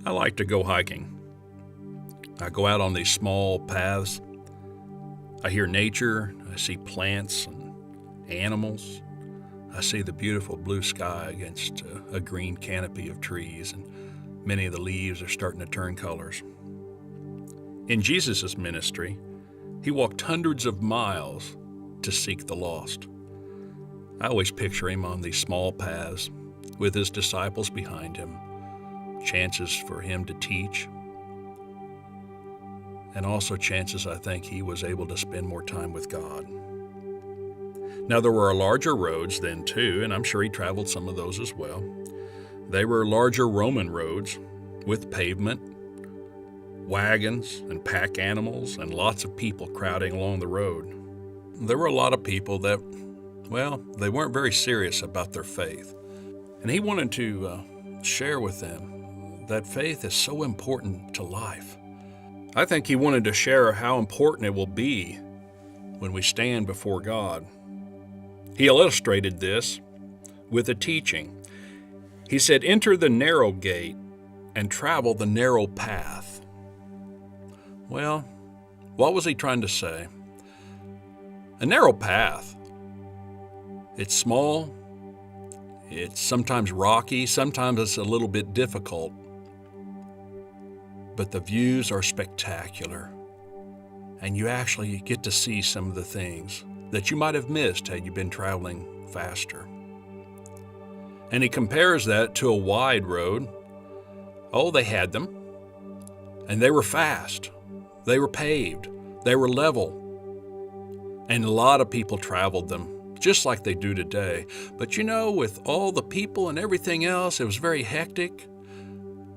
I like to go hiking. I go out on these small paths. I hear nature. I see plants and animals. I see the beautiful blue sky against a green canopy of trees, and many of the leaves are starting to turn colors. In Jesus' ministry, he walked hundreds of miles to seek the lost. I always picture him on these small paths with his disciples behind him, chances for him to teach, and also chances I think he was able to spend more time with God. Now, there were larger roads then too, and I'm sure he traveled some of those as well. They were larger Roman roads with pavement, wagons and pack animals, and lots of people crowding along the road. There were a lot of people that, they weren't very serious about their faith. And he wanted to share with them that faith is so important to life. I think he wanted to share how important it will be when we stand before God. He illustrated this with a teaching. He said, "Enter the narrow gate and travel the narrow path." Well, what was he trying to say? A narrow path. It's small. It's sometimes rocky. Sometimes it's a little bit difficult. But the views are spectacular. And you actually get to see some of the things that you might have missed had you been traveling faster. And he compares that to a wide road. Oh, they had them. And they were fast. They were paved. They were level. And a lot of people traveled them, just like they do today. But with all the people and everything else, it was very hectic.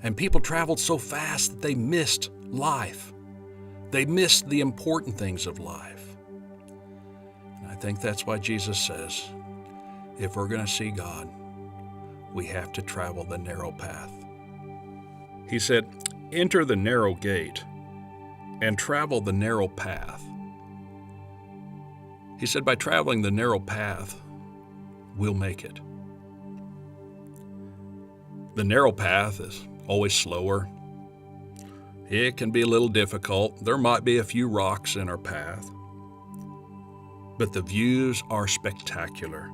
And people traveled so fast that they missed life. They missed the important things of life. And I think that's why Jesus says, if we're going to see God, we have to travel the narrow path. He said, "Enter the narrow gate and travel the narrow path." He said, by traveling the narrow path, we'll make it. The narrow path is always slower. It can be a little difficult. There might be a few rocks in our path. But the views are spectacular.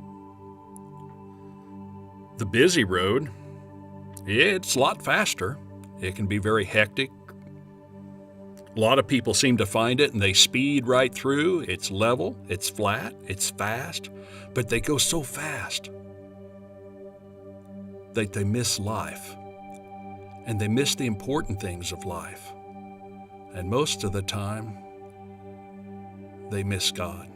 The busy road, it's a lot faster. It can be very hectic. A lot of people seem to find it and they speed right through. It's level, it's flat, it's fast, but they go so fast that they miss life. And they miss the important things of life. And most of the time, they miss God.